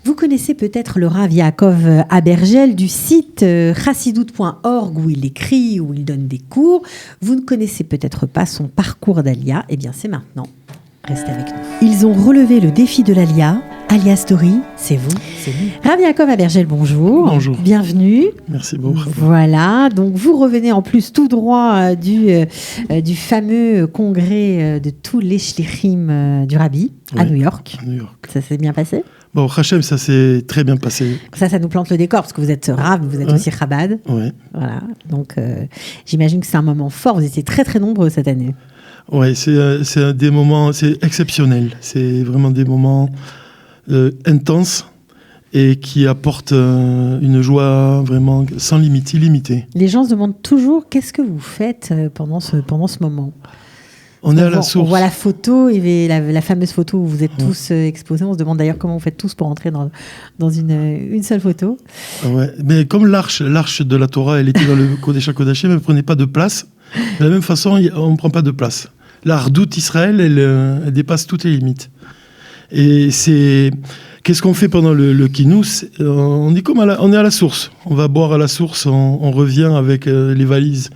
Vous connaissez peut-être le Rav Yaakov Abergel du site chassidout.org où il écrit, où il donne des cours. Vous ne connaissez peut-être pas son parcours d'Alia. Eh bien, c'est maintenant. Restez avec nous. Ils ont relevé le défi de l'Alia. Alia Story, c'est vous, c'est nous. Rav Yaakov Abergel, bonjour. Bonjour. Bienvenue. Merci beaucoup. Voilà, donc vous revenez en plus tout droit du fameux congrès de tous les shlichim du Rabbi à New York. À New York. Ça s'est bien passé ? Bon, Hachem, ça s'est très bien passé. Ça nous plante le décor parce que vous êtes Rav, mais vous êtes aussi Chabad. Ouais. Voilà, donc j'imagine que c'est un moment fort. Vous étiez très très nombreux cette année. Ouais, c'est des moments, c'est exceptionnel. C'est vraiment des moments intenses et qui apportent une joie vraiment sans limite, illimitée. Les gens se demandent toujours qu'est-ce que vous faites pendant ce moment. On est à la source. On voit la photo, la fameuse photo où vous êtes tous exposés. On se demande d'ailleurs comment vous faites tous pour entrer dans une seule photo. Ouais, mais comme l'arche de la Torah, elle était dans le Kodesh HaKodashim, elle ne prenait pas de place. De la même façon, on ne prend pas de place. La Hardout Israël, elle dépasse toutes les limites. Et qu'est-ce qu'on fait pendant le Kinous ? On est à la source. On va boire à la source, on revient avec les valises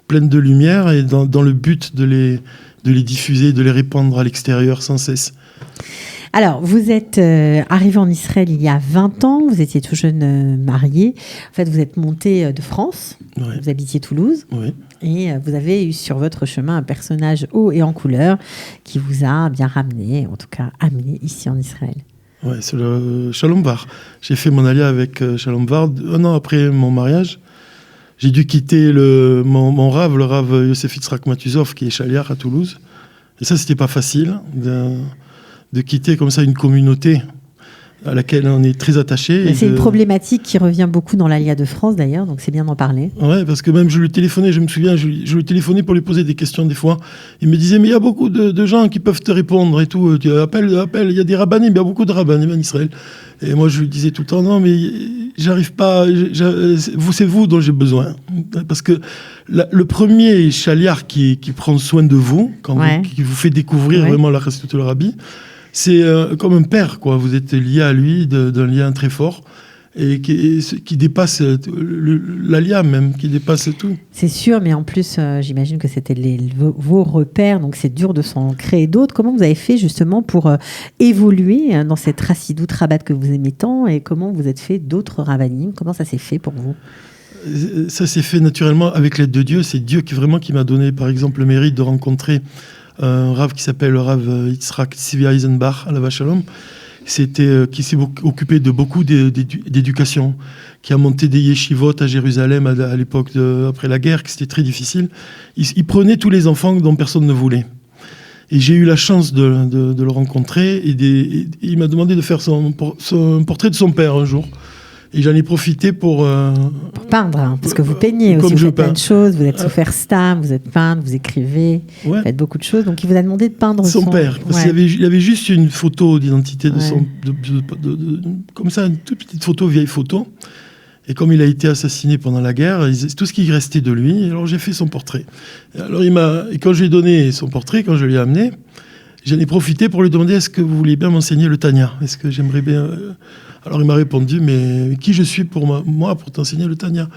pleines de lumière et dans le but de les diffuser, de les répandre à l'extérieur sans cesse. Alors, vous êtes arrivé en Israël il y a 20 ans, vous étiez tout jeune marié. En fait, vous êtes monté de France, vous habitiez Toulouse, et vous avez eu sur votre chemin un personnage haut et en couleur qui vous a bien ramené, en tout cas amené ici en Israël. Oui, c'est le Shalom Var. J'ai fait mon alia avec Shalom Var 1 an après mon mariage. J'ai dû quitter mon Rav, le Rav Yosef Yitzhak Matuzov, qui est chaliar à Toulouse. Et ça, c'était pas facile de quitter comme ça une communauté à laquelle on est très attaché. C'est une problématique qui revient beaucoup dans l'Alia de France d'ailleurs, donc c'est bien d'en parler. Ouais, parce que même je lui téléphonais, je me souviens, je lui téléphonais pour lui poser des questions des fois. Il me disait, mais il y a beaucoup de gens qui peuvent te répondre et tout. Tu appelles, il y a des rabbinim, il y a beaucoup de rabbinim en Israël. Et moi, je lui disais tout le temps, non, mais j'arrive pas, c'est vous dont j'ai besoin. Parce que le premier chaliar qui prend soin de vous, qui vous fait découvrir vraiment la Chassidut le Rabbi, c'est comme un père, quoi. Vous êtes lié à lui d'un lien très fort et qui dépasse l'alia même, qui dépasse tout. C'est sûr, mais en plus, j'imagine que c'était vos repères, donc c'est dur de s'en créer d'autres. Comment vous avez fait justement pour évoluer dans cette Chassidout Rabat que vous aimez tant et comment vous êtes fait d'autres rabbinim ? Comment ça s'est fait pour vous ? Ça s'est fait naturellement avec l'aide de Dieu. C'est Dieu qui m'a donné, par exemple, le mérite de rencontrer un Rav qui s'appelle le Rav Yitzhak Tzvi Eisenbach à la Vachalom, qui s'est occupé de beaucoup d'éducation, qui a monté des yeshivot à Jérusalem à l'époque après la guerre, que c'était très difficile. Il prenait tous les enfants dont personne ne voulait. Et j'ai eu la chance de le rencontrer et il m'a demandé de faire son portrait de son père un jour. Et j'en ai profité pour peindre, hein, parce que vous peignez aussi, vous faites plein de choses, vous êtes sous stam, vous êtes peintre, vous écrivez, vous faites beaucoup de choses, donc il vous a demandé de peindre son père, parce qu'il avait juste une photo d'identité comme ça, une toute petite photo, vieille photo, et comme il a été assassiné pendant la guerre, c'est tout ce qui restait de lui, alors j'ai fait son portrait. Alors et quand je lui ai donné son portrait, quand je lui ai amené, j'en ai profité pour lui demander, est-ce que vous voulez bien m'enseigner le Tanya ? Est-ce que j'aimerais bien... Alors il m'a répondu, mais qui je suis pour t'enseigner le Tanya ?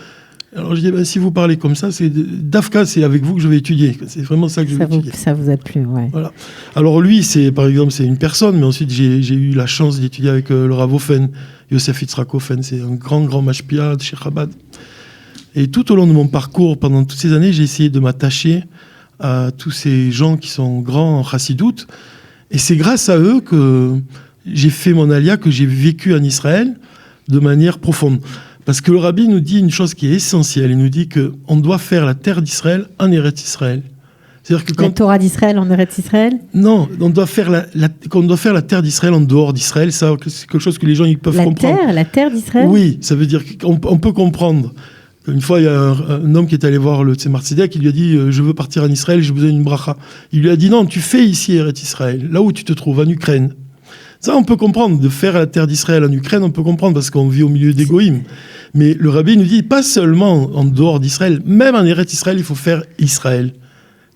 Alors je dis, si vous parlez comme ça, Dafka, c'est avec vous que je vais étudier. C'est vraiment ça que je vais étudier. Ça vous a plu, ouais. Voilà. Alors lui, par exemple, c'est une personne, mais ensuite j'ai eu la chance d'étudier avec le Rav Ofen, Yosef Yitzhak Ofen, c'est un grand mashpia de chez Chabad. Et tout au long de mon parcours, pendant toutes ces années, j'ai essayé de m'attacher à tous ces gens qui sont grands en Chassidout. Et c'est grâce à eux que j'ai fait mon alia, que j'ai vécu en Israël de manière profonde. Parce que le Rabbi nous dit une chose qui est essentielle. Il nous dit qu'on doit faire la terre d'Israël en Eretz Israël. C'est-à-dire que la Torah d'Israël en Eretz Israël ? Non, on doit faire la terre d'Israël en dehors d'Israël. Ça, c'est quelque chose que les gens ils peuvent comprendre. La terre d'Israël ? Oui, ça veut dire qu'on peut comprendre. Une fois, il y a un homme qui est allé voir le Tzemar Tzedek, qui lui a dit je veux partir en Israël, j'ai besoin d'une bracha. Il lui a dit non, tu fais ici Eretz Israël, là où tu te trouves, en Ukraine. Ça, on peut comprendre. De faire la terre d'Israël en Ukraine, on peut comprendre parce qu'on vit au milieu des goïms. Mais le Rabbi nous dit pas seulement en dehors d'Israël, même en Eretz Israël, il faut faire Israël.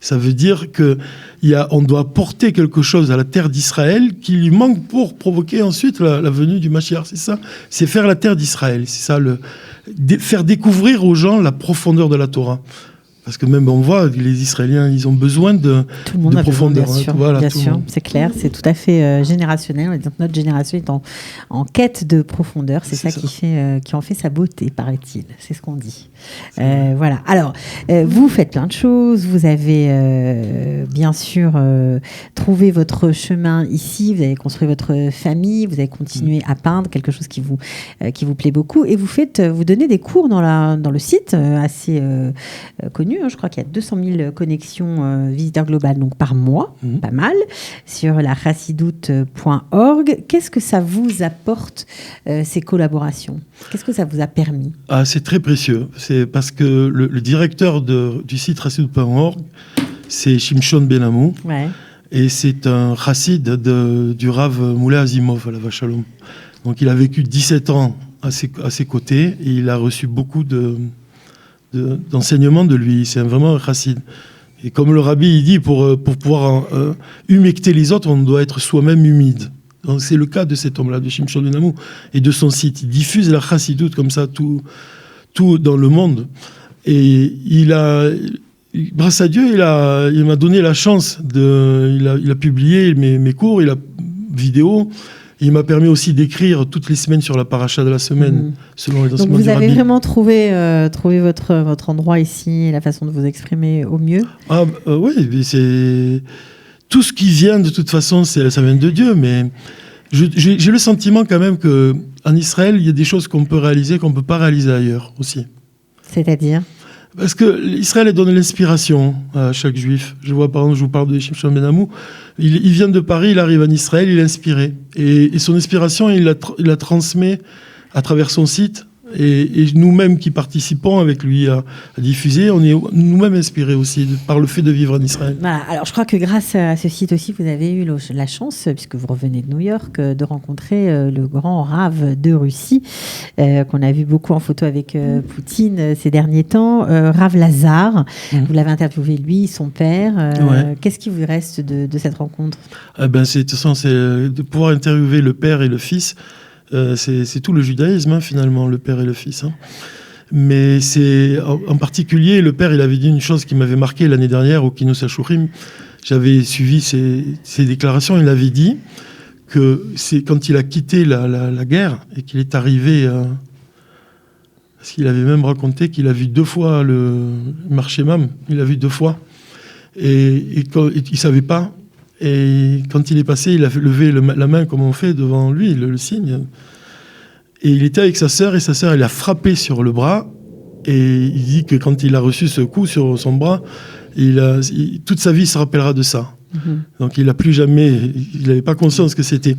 Ça veut dire qu'on doit porter quelque chose à la terre d'Israël qui lui manque pour provoquer ensuite la venue du Mashiach. C'est ça, c'est faire la terre d'Israël. C'est ça, faire découvrir aux gens la profondeur de la Torah. Parce que même on voit, les Israéliens, ils ont besoin de profondeur. Bien sûr, c'est clair, c'est tout à fait générationnel. Donc notre génération est en quête de profondeur. C'est ça qui en fait sa beauté, paraît-il. C'est ce qu'on dit. Voilà. Alors, vous faites plein de choses. Vous avez bien sûr trouvé votre chemin ici. Vous avez construit votre famille. Vous avez continué à peindre, quelque chose qui vous plaît beaucoup. Et vous donnez des cours dans le site assez connu. Je crois qu'il y a 200 000 connexions visiteurs globales donc par mois, pas mal, sur la chassidoute.org. Qu'est-ce que ça vous apporte, ces collaborations ? Qu'est-ce que ça vous a permis ? C'est très précieux. C'est parce que le directeur du site chassidoute.org, c'est Shimshon Ben Amou. Ouais. Et c'est un chassid du Rav Moulay Azimov à la Vache Shalom. Donc il a vécu 17 ans à ses côtés et il a reçu beaucoup d'enseignements de lui. C'est vraiment un chassid. Et comme le rabbi il dit, pour pouvoir humecter les autres, on doit être soi-même humide. Donc c'est le cas de cet homme-là, de Shimshon Ben Amou, et de son site. Il diffuse la chassidoute comme ça, tout dans le monde. Et grâce à Dieu, il m'a donné la chance il a publié mes cours, vidéos. Il m'a permis aussi d'écrire toutes les semaines sur la paracha de la semaine, selon les enseignements du rabbi. Donc vous avez vraiment trouvé votre endroit ici, la façon de vous exprimer au mieux ? Oui, c'est tout ce qui vient de toute façon, ça vient de Dieu. Mais j'ai le sentiment quand même qu'en Israël, il y a des choses qu'on peut réaliser qu'on ne peut pas réaliser ailleurs aussi. C'est-à-dire ? Parce que l'Israël donne l'inspiration à chaque juif. Je vois, par exemple, je vous parle de Shimshon Ben Amou. Il vient de Paris, il arrive en Israël, il est inspiré. Et son inspiration, il la transmet à travers son site. Et nous-mêmes qui participons avec lui à diffuser, on est nous-mêmes inspirés aussi par le fait de vivre en Israël. Voilà. Alors je crois que grâce à ce site aussi, vous avez eu la chance, puisque vous revenez de New York, de rencontrer le grand Rav de Russie, qu'on a vu beaucoup en photo avec Poutine ces derniers temps, Rav Lazar. Vous l'avez interviewé lui, son père. Ouais. Qu'est-ce qui vous reste de cette rencontre ? De toute façon, c'est de pouvoir interviewer le père et le fils. C'est tout le judaïsme, finalement, le père et le fils. Mais c'est en particulier, le père, il avait dit une chose qui m'avait marqué l'année dernière au Kinnus HaShurim. J'avais suivi ses déclarations. Il avait dit que c'est quand il a quitté la guerre et qu'il est arrivé... parce qu'il avait même raconté qu'il a vu 2 fois le marché Mam. Il l'a vu 2 fois. Et il ne savait pas. Et quand il est passé, il a levé la main comme on fait devant lui, le signe. Et il était avec sa sœur, et sa sœur, elle a frappé sur le bras. Et il dit que quand il a reçu ce coup sur son bras, toute sa vie il se rappellera de ça. Donc il n'a plus jamais, il n'avait pas conscience que c'était.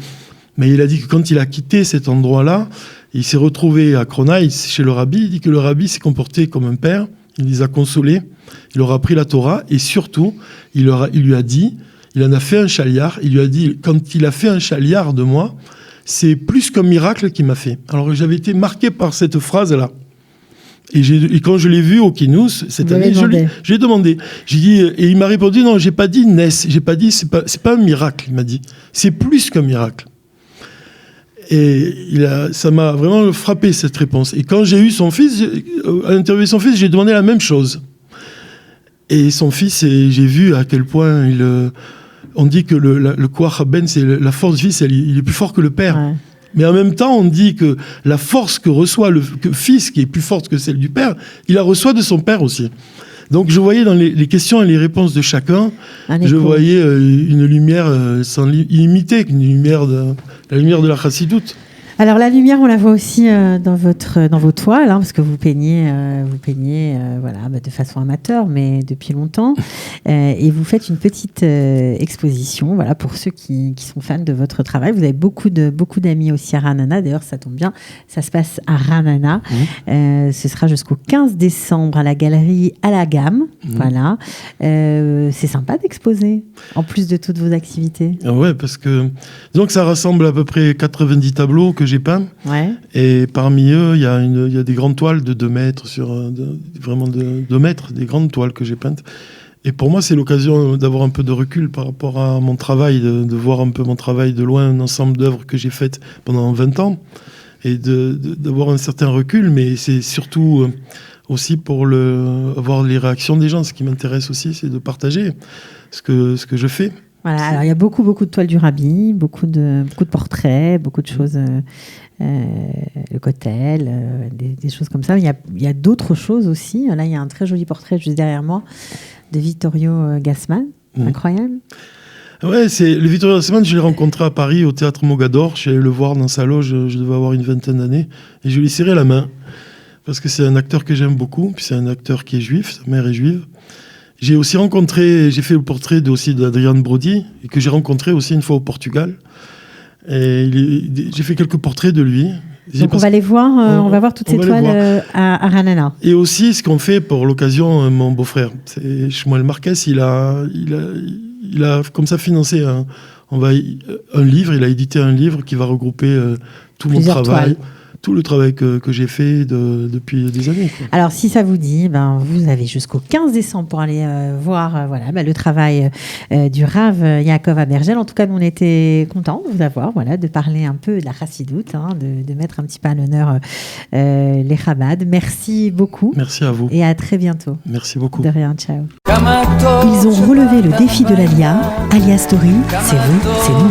Mais il a dit que quand il a quitté cet endroit-là, il s'est retrouvé à Kronaï, chez le rabbi. Il dit que le rabbi s'est comporté comme un père. Il les a consolés. Il leur a appris la Torah. Et surtout, il lui a dit... Il en a fait un chaliard. Il lui a dit, quand il a fait un chaliard de moi, c'est plus qu'un miracle qu'il m'a fait. Alors j'avais été marqué par cette phrase-là. Et quand je l'ai vu au Kinnus cette année, je l'ai demandé. J'ai dit, et il m'a répondu, non, j'ai pas dit Ness. J'ai pas dit, c'est pas un miracle. Il m'a dit, c'est plus qu'un miracle. Et ça m'a vraiment frappé cette réponse. Et quand j'ai eu son fils, à interviewer son fils, j'ai demandé la même chose. Et son fils, j'ai vu à quel point on dit que le Koach Ben, c'est la force du fils, il est plus fort que le père. Ouais. Mais en même temps, on dit que la force que reçoit le fils, qui est plus forte que celle du père, il la reçoit de son père aussi. Donc je voyais dans les questions et les réponses de chacun, je voyais une lumière illimitée, la lumière de la chassidoute. Alors la lumière, on la voit aussi dans vos toiles, parce que vous peignez de façon amateur, mais depuis longtemps, et vous faites une petite exposition, pour ceux qui sont fans de votre travail. Vous avez beaucoup d'amis aussi à Ra'anana. D'ailleurs, ça tombe bien, ça se passe à Ra'anana. Ce sera jusqu'au 15 décembre à la galerie à la gamme. Voilà, c'est sympa d'exposer en plus de toutes vos activités. Ouais, parce que donc ça rassemble à peu près 90 tableaux que j'ai peints. Ouais. Et parmi eux, il y a des grandes toiles de 2 mètres vraiment de 2 mètres, des grandes toiles que j'ai peintes. Et pour moi, c'est l'occasion d'avoir un peu de recul par rapport à mon travail, de voir un peu mon travail de loin, un ensemble d'œuvres que j'ai faites pendant 20 ans, et d'avoir un certain recul, mais c'est surtout aussi pour avoir les réactions des gens. Ce qui m'intéresse aussi, c'est de partager ce que je fais. Voilà, alors il y a beaucoup de toiles du Rabbi, beaucoup de portraits, beaucoup de choses, le Kotel, des choses comme ça. Il y a d'autres choses aussi. Là, il y a un très joli portrait juste derrière moi de Vittorio Gassman, incroyable. Ouais, le Vittorio Gassman, je l'ai rencontré à Paris au théâtre Mogador. Je suis allé le voir dans sa loge, je devais avoir une vingtaine d'années, et je lui ai serré la main parce que c'est un acteur que j'aime beaucoup. Puis c'est un acteur qui est juif, sa mère est juive. J'ai fait le portrait aussi d'Adrian Brody, et que j'ai rencontré aussi une fois au Portugal. Et j'ai fait quelques portraits de lui. Donc on va les voir, on va voir toutes ces toiles à Ranana. Et aussi ce qu'on fait pour l'occasion, mon beau-frère, c'est Shmuel Marquez, il a comme ça financé un livre, il a édité un livre qui va regrouper tout mon travail. Toiles. Tout le travail que j'ai fait depuis des années. Quoi. Alors, si ça vous dit, vous avez jusqu'au 15 décembre pour aller voir le travail du Rav Yaakov Abergel. En tout cas, nous, on était contents de vous avoir, de parler un peu de la chassidoute, de mettre un petit peu à l'honneur les Chabad. Merci beaucoup. Merci à vous. Et à très bientôt. Merci beaucoup. De rien, ciao. Ils ont relevé le défi de l'Alia. Alia Story, c'est vous, c'est nous.